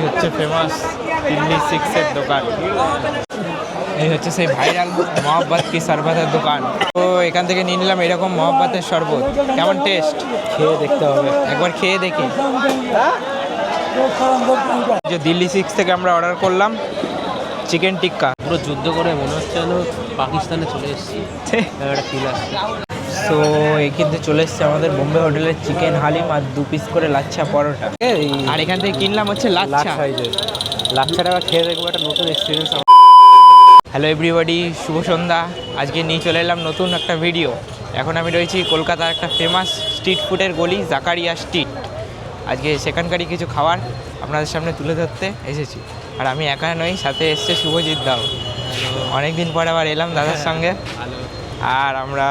হচ্ছে ফেমাস দিল্লি সিক্সের দোকান। এই হচ্ছে সেই ভাইরাল মহব্বত কি শরবতের দোকান। তো এখান থেকে নিয়ে নিলাম এরকম মহব্বতের শরবত। কেমন টেস্ট খেয়ে দেখতে হবে, একবার খেয়ে দেখি। যে দিল্লি সিক্স থেকে আমরা অর্ডার করলাম চিকেন টিক্কা। পুরো যুদ্ধ করে মনে হচ্ছে যেন পাকিস্তানে চলে এসেছি, একটা ফিল আসছে। তো এই কিন্তু চলে এসছে আমাদের বোম্বে হোটেলের চিকেন হালিম আর 2 পিস করে লাচ্ছা পরোটা। আর এখান থেকে কিনলাম হচ্ছে লাচ্ছা। লাচ্ছাটা খেয়ে দেখবো, একটা নতুন এক্সপিরিয়েন্স। হ্যালো এভরিবডি, শুভ সন্ধ্যা। আজকে নিয়ে চলে এলাম নতুন একটা ভিডিও। এখন আমি রয়েছি কলকাতার একটা ফেমাস স্ট্রিট ফুডের গলি জাকারিয়া স্ট্রিট। আজকে সেখানকারই কিছু খাবার আপনাদের সামনে তুলে ধরতে এসেছি। আর আমি একা নই, সাথে এসছে শুভজিৎ দাও। অনেকদিন পর আবার এলাম দাদার সঙ্গে। আর আমরা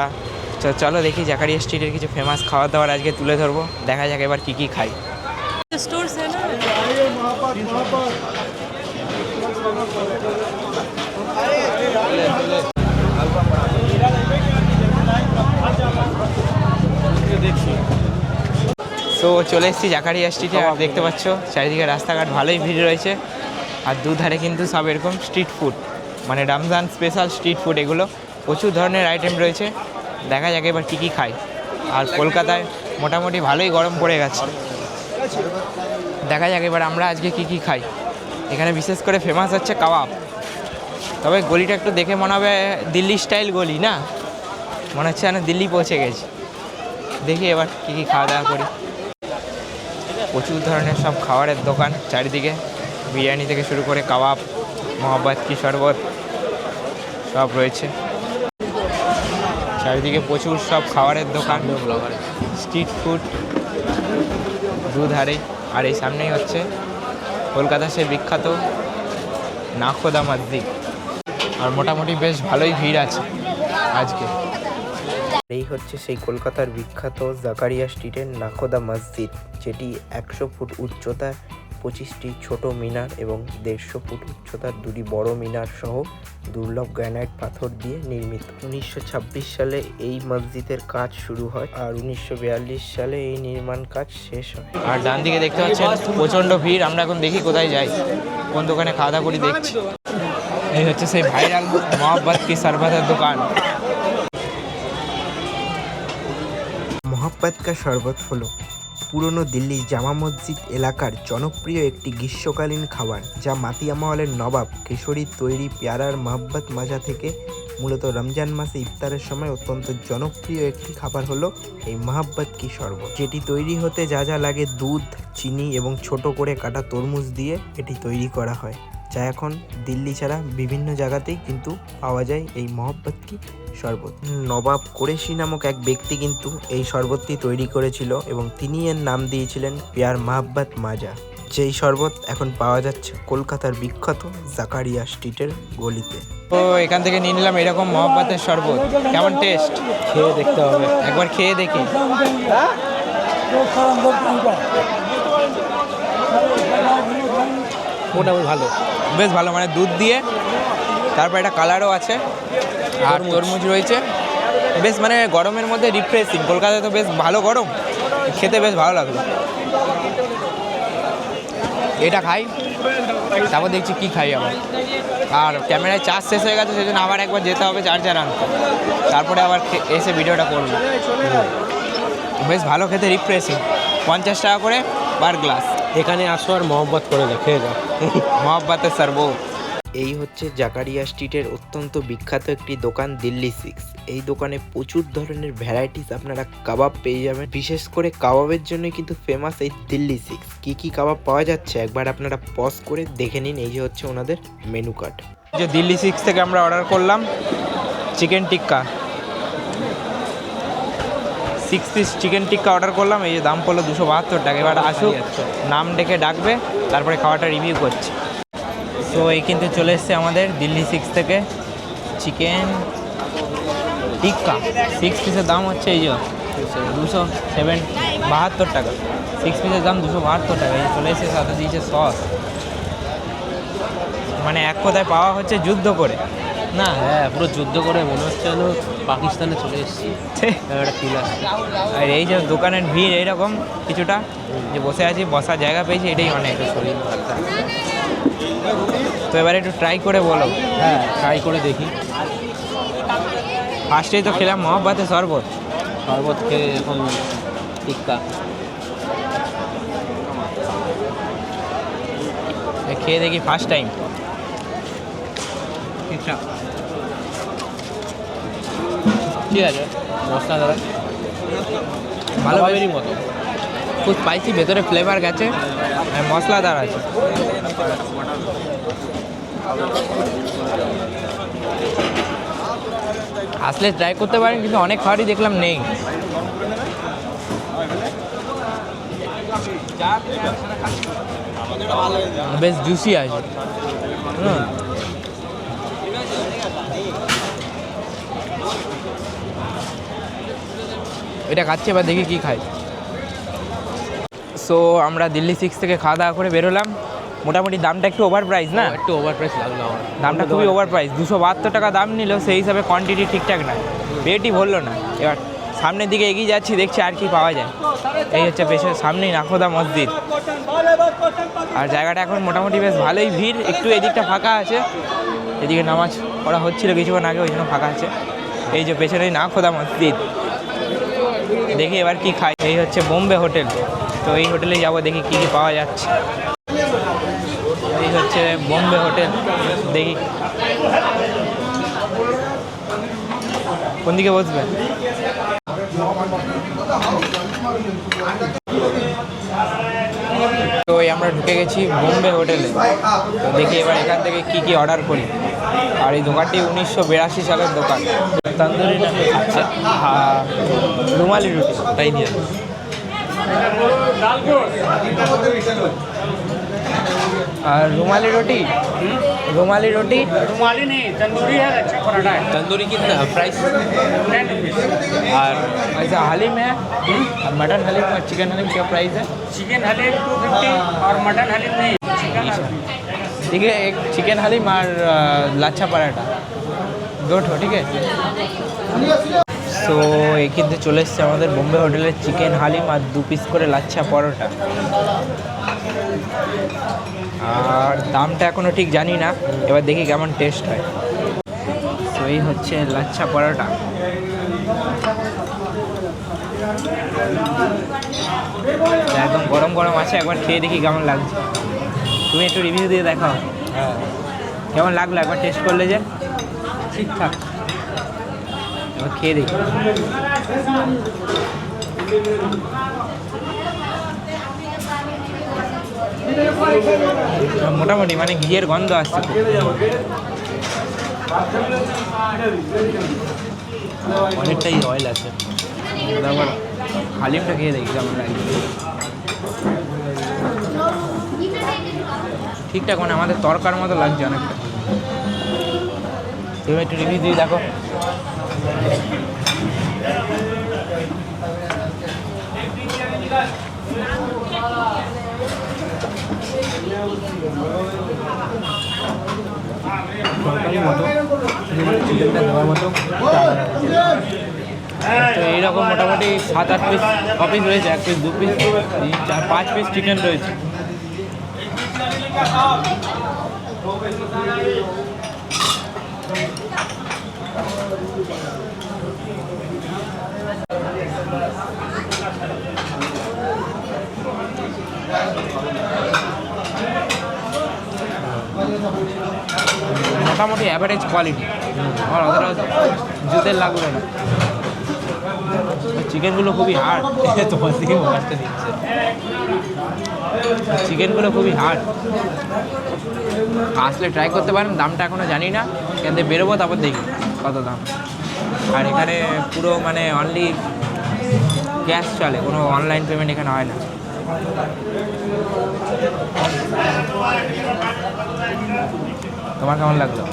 চলো দেখি জাকারিয়া স্ট্রিটের কিছু ফেমাস খাবার দাবার আজকে তুলে ধরবো। দেখা যাক এবার কী কী খাই। তো চলে এসেছি জাকারিয়া স্ট্রিটে। আর দেখতে পাচ্ছ চারিদিকে রাস্তাঘাট ভালোই ভিড় রয়েছে। আর দুধারে কিন্তু সব এরকম স্ট্রিট ফুড, মানে রমজান স্পেশাল স্ট্রিট ফুড। এগুলো প্রচুর ধরনের আইটেম রয়েছে। দেখা যাক এবার কী কী খাই। আর কলকাতায় মোটামুটি ভালোই গরম পড়ে গেছে। দেখা যাক এবার আমরা আজকে কী কী খাই। এখানে বিশেষ করে ফেমাস হচ্ছে কাবাব। তবে গলিটা একটু দেখে মনে হবে দিল্লি স্টাইল গলি না, মনে হচ্ছে আমি দিল্লি পৌঁছে গেছি। দেখি এবার কী কী খাওয়া দাওয়া করি। প্রচুর ধরনের সব খাবারের দোকান চারিদিকে, বিরিয়ানি থেকে শুরু করে কাবাব, মহব্বত কি শরবত সব রয়েছে চারিদিকে। প্রচুর সব খাবারের দোকান, স্ট্রিট ফুড দুধারে। আর এই সামনেই হচ্ছে কলকাতার সেই বিখ্যাত নাখোদা মসজিদ। আর মোটামুটি বেশ ভালোই ভিড় আছে আজকে। এই হচ্ছে সেই কলকাতার বিখ্যাত জাকারিয়া স্ট্রিটের নাখোদা মসজিদ, যেটি 100 ফুট উচ্চতার 25টি ছোট মিনার এবং 150 ফুট উচ্চতার 2টি বড় মিনার সহ দুর্লভ গ্রানাইট পাথর দিয়ে নির্মিত। 1926 সালে এই মসজিদের কাজ শুরু হয় আর 1942 সালে এই নির্মাণ কাজ শেষ হয়। আর ডান দিকে দেখতে পাচ্ছেন প্রচণ্ড ভিড়। আমরা এখন দেখি কোথায় যাই, কোন দোকানে খাওয়া দাওয়া করি দেখছি। এই হচ্ছে সেই ভাইরাল মহব্বত কি শরবতের দোকান। মহব্বত কা শরবত হলো পুরনো দিল্লির জামা মসজিদ এলাকার জনপ্রিয় একটি গ্রীষ্মকালীন খাবার, যা মাতিয়া মহলের নবাব কেশরীর তৈরি পেয়ারার মহব্বত মাজা থেকে মূলত রমজান মাসে ইফতারের সময় অত্যন্ত জনপ্রিয় একটি খাবার হলো এই মহব্বত কি শরবত, যেটি তৈরি হতে যা যা লাগে দুধ, চিনি এবং ছোট করে কাটা তরমুজ দিয়ে এটি তৈরি করা হয়, যা এখন দিল্লি ছাড়া বিভিন্ন জায়গাতেই কিন্তু পাওয়া যায় এই মহব্বত কি শরবত। নবাব কুরেশি নামক এক ব্যক্তি কিন্তু এই শরবতটি তৈরি করেছিল এবং তিনি এর নাম দিয়েছিলেন পেয়ার মহব্বত মাজা, যেই শরবত এখন পাওয়া যাচ্ছে কলকাতার বিখ্যাত জাকারিয়া স্ট্রিটের গলিতে। তো এখান থেকে নিয়ে নিলাম এরকম মহব্বতের শরবত। কেমন টেস্ট খেয়ে দেখতে হবে, একবার খেয়ে দেখি। মোটামুটি ভালো, বেশ ভালো, মানে দুধ দিয়ে, তারপর একটা কালারও আছে আর তরমুজ রয়েছে। বেশ মানে গরমের মধ্যে রিফ্রেশিং। কলকাতায় তো বেশ ভালো গরম, খেতে বেশ ভালো লাগলো। এটা খাই, তারপর দেখছি কি খাই আবার। আর ক্যামেরায় চার্জ শেষ হয়ে গেছে, সেই জন্য আবার একবার যেতে হবে চার্জার আনতে, তারপরে আবার এসে ভিডিওটা করবো। বেশ ভালো খেতে, রিফ্রেশিং। 50 টাকা করে পার গ্লাস। এখানে আসো আর মহব্বত করে যাও, খেয়ে যাও মহব্বতের শরবত। এই হচ্ছে জাকারিয়া স্ট্রিটের অত্যন্ত বিখ্যাত একটি দোকান দিল্লি সিক্স। এই দোকানে প্রচুর ধরনের ভ্যারাইটিস আপনারা কাবাব পেয়ে যাবেন। বিশেষ করে কাবাবের জন্য কিন্তু ফেমাস এই দিল্লি সিক্স। কি কি কাবাব পাওয়া যাচ্ছে একবার আপনারা পজ করে দেখে নিন। এই যে হচ্ছে ওনাদের মেনু কার্ড। যে দিল্লি সিক্স থেকে আমরা অর্ডার করলাম চিকেন টিক্কা, 6 পিস চিকেন টিক্কা অর্ডার করলাম। এই যে দাম পড়লো 272 টাকা। এবার আসুক, নাম ডেকে ডাকবে, তারপরে খাওয়াটা রিভিউ করছি। তো এই কিন্তু চলে এসছে আমাদের দিল্লি সিক্স থেকে চিকেন টিক্কা। 6 পিসের দাম হচ্ছে এই যে 272 টাকা। 6 পিসের দাম 272 টাকা। এই চলে এসে সাথে দিয়েছে সস। মানে এক কথায় পাওয়া হচ্ছে যুদ্ধ করে। না হ্যাঁ পুরো যুদ্ধ করে মনে হচ্ছে যেন পাকিস্তানে চলে এসেছি, একটা ফিল আসছে। আর এই যে দোকানের ভিড় এইরকম কিছুটা, যে বসে আছি, বসার জায়গা পেয়েছি, এটাই অনেক। শরীর ভালো। তো এবারে একটু ট্রাই করে বলো। হ্যাঁ ট্রাই করে দেখি। ফার্স্টেই তো খেলাম মহব্বতের শরবত। শরবত খেয়ে এখন টিক্কা খেয়ে দেখি ফার্স্ট টাইম। ঠিকঠাক ঠিক আছে, মশলা দ্বারা ভালো ভালোবাবেরই মতো। খুব স্পাইসি, ভেতরে ফ্লেভার গেছে, আর মশলাদার আছে। আসলে ট্রাই করতে পারেন, কিন্তু অনেক খাবারই দেখলাম নেই। বেশ জুসি আছে। এটা খাচ্ছি, এবার দেখি কি খাই। সো আমরা দিল্লি 6 থেকে খাওয়া দাওয়া করে বেরোলাম। মোটামুটি দামটা একটু ওভার প্রাইস না? একটু ওভার প্রাইস লাগলো আমার। দামটা খুবই ওভার প্রাইস, 272 টাকা দাম নিল, সেই হিসাবে কোয়ান্টিটি ঠিকঠাক না, পেটই ভরলো না। এবার সামনের দিকে এগিয়ে যাচ্ছি, দেখছি আর কি পাওয়া যায়। এই হচ্ছে পেছনে সামনেই নাখোদা মসজিদ, আর জায়গাটা এখন মোটামুটি বেশ ভালোই ভিড়। একটু এদিকটা ফাঁকা আছে, এদিকে নামাজ পড়া হচ্ছিল কিছুক্ষণ আগে, ওই জন্য ফাঁকা আছে। এই যে পেছনেই নাখোদা মসজিদ, দেখি এবার কি খাই। এই হচ্ছে বোম্বে হোটেল, তো এই হোটেলে যাবো, দেখি কী কী পাওয়া যাচ্ছে। এই হচ্ছে বোম্বে হোটেল, দেখি কোন দিকে বসবে। তো এই আমরা ঢুকে গেছি বোম্বে হোটেলে, তো দেখি এবার এখান থেকে কি কি অর্ডার করি। আর এই দোকানটি 1982 সালের দোকান। তন্দুরি না, আচ্ছা, রুমালি রুটি, তাই নিয়ে আর রুমালি রুটি, রুমালি রুটি। रुमाली नहीं, तंदूरी है, अच्छा पराठा है। तंदूरी कितना प्राइस? 10 रुपीज़। और ऐसा हलीम है, और मटन हलीम और चिकन हलीम क्या प्राइस है? चिकन हलीम 250 और मटन हलीम नहीं, चिकन हलीम। ठीक है, एक चिकन हलीम और लाच्छा पराठा, दो ठो, ठीक है। সো এই কিন্তু চলে এসছে আমাদের বোম্বে হোটেলের চিকেন হালিম আর 2 পিস করে লাচ্ছা পরোটা। আর দামটা এখনও ঠিক জানি না, এবার দেখি কেমন টেস্ট হয়। তো এই হচ্ছে লাচ্ছা পরোটা। একদম গরম গরম আছে, একবার খেয়ে দেখি কেমন লাগছে। তুমি একটু রিভিউ দিয়ে দেখাও কেমন লাগলো, একবার টেস্ট করলে যে। ঠিকঠাক। এবার খেয়ে দেখি। মোটামুটি মানে ঘিয়ের গন্ধ আসছে খুব। অনেকটাই অয়েল আছে। তারপর হালিমটা খেয়ে দেখি কেমন লাগছে। ঠিকঠাক, মানে আমাদের তরকার মতো লাগছে অনেকটা। তুমি একটু রিভিউ দিয়ে দেখো। তরকারি মতো, চিকেনটা দেওয়ার মতো। তো এইরকম মোটামুটি 7-8 পিস অফিস রয়েছে, 1 পিস 2 পিস 3 4 5 পিস চিকেন রয়েছে। মোটামুটি অ্যাভারেজ কোয়ালিটি, আমার অতটা জুতের লাগলো না। চিকেনগুলো খুবই হার্ড, তোমার দিকে মোবাইলটা দিচ্ছে। চিকেনগুলো খুবই হার্ড। আসলে ট্রাই করতে পারেন, দামটা এখনও জানি না, এখান থেকে বেরোবো তারপর দেখি কত দাম। আর এখানে পুরো মানে অনলি ক্যাশ চলে, কোনো অনলাইন পেমেন্ট এখানে হয় না। তোমার কেমন লাগলো?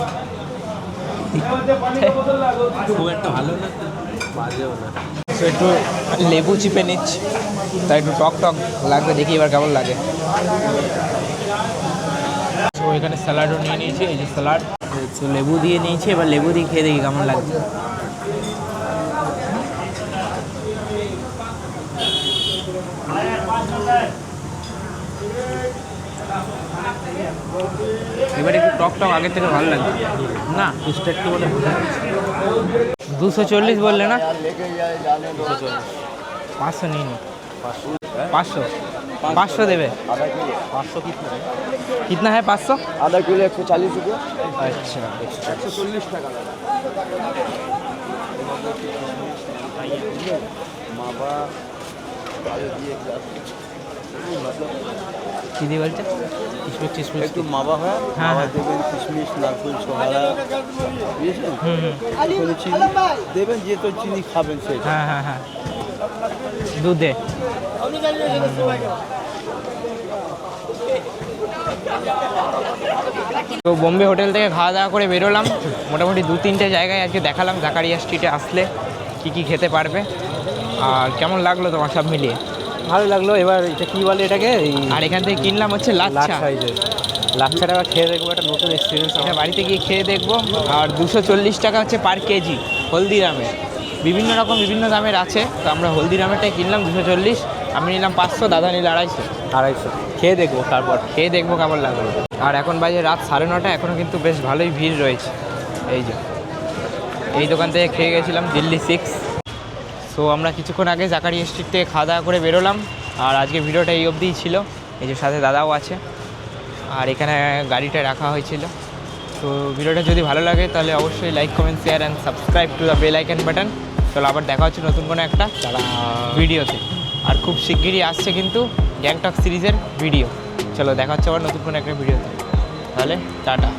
খুব একটা ভালো না, বাজেও না। তো একটু লেবু চিপে নিচ্ছি, তাই একটু টক টক লাগবে, দেখি এবার কেমন লাগে। তো এখানে স্যালাডও নিয়ে নিয়েছি, এই যে স্যালাড, তো লেবু দিয়ে নিয়েছি, এবার লেবু দিয়ে খেয়ে দেখি কেমন লাগছে। এবার একটু টক টক আগের থেকে ভালো লাগছে না, টেস্টটা একটু বলে 240 বললে না? 500 নিয়ে নি। 500 500 देवे। 500 कितना है? कितना है 500? आधा किलो 140 रुपये। अच्छा 140 টাকা মাবা দিয়ে কি দিয়ে বলছে? किशमिश टिशमिश একটু মাবা হয়, হ্যাঁ, মাবা হ্যাঁ। দেবেন, কিশমিশ, নারকেল, ছোহারা, বুঝেছেন? হুম হুম, ওখানে চিনি দেবেন, যে তো চিনি খাবেন সেটা। হ্যাঁ হ্যাঁ হ্যাঁ, দুধে। তো বোম্বে হোটেল থেকে খাওয়া দাওয়া করে বেরোলাম, মোটামুটি 2-3টে জায়গায় আজকে দেখালাম জাকারিয়া স্ট্রিটে আসলে কি কি খেতে পারবে। আর কেমন লাগলো তোমার সব মিলিয়ে? ভালো লাগলো। এবার এটা কি বলে এটাকে? আর এখান থেকে কিনলাম হচ্ছে লাচ্ছা। লাচ্ছাটা এবার খেয়ে দেখবো, একটা নতুন এক্সপিরিয়েন্স। এটা বাড়িতে গিয়ে খেয়ে দেখবো। আর 240 টাকা হচ্ছে পার কেজি হলদিরামে। বিভিন্ন রকম বিভিন্ন দামের আছে, তো আমরা হলদিরামেরটাই কিনলাম 240। আমি নিলাম 500, দাদা নিল 250। খেয়ে দেখবো, তারপর খেয়ে দেখবো কেমন লাগলো। আর এখন বাজে রাত 9:30, এখনও কিন্তু বেশ ভালোই ভিড় রয়েছে। এই যে এই দোকান থেকে খেয়ে গেছিলাম দিল্লি 6। সো আমরা কিছুক্ষণ আগে জাকারিয়া স্ট্রিট থেকে খাওয়া দাওয়া করে বেরোলাম। আর আজকে ভিডিওটা এই অবধিই ছিল। এই যে সাথে দাদাও আছে, আর এখানে গাড়িটা রাখা হয়েছিল। তো ভিডিওটা যদি ভালো লাগে তাহলে অবশ্যই like, comment, share and subscribe to the bell icon button. চলো আবার দেখা হচ্ছে নতুন কোনো একটা ভিডিওতে। আর খুব শিগগিরই আসছে কিন্তু গ্যাংটক সিরিজের ভিডিও। চলো দেখা হচ্ছে আবার নতুন কোনো একটা ভিডিওতে। তাহলে টাটা।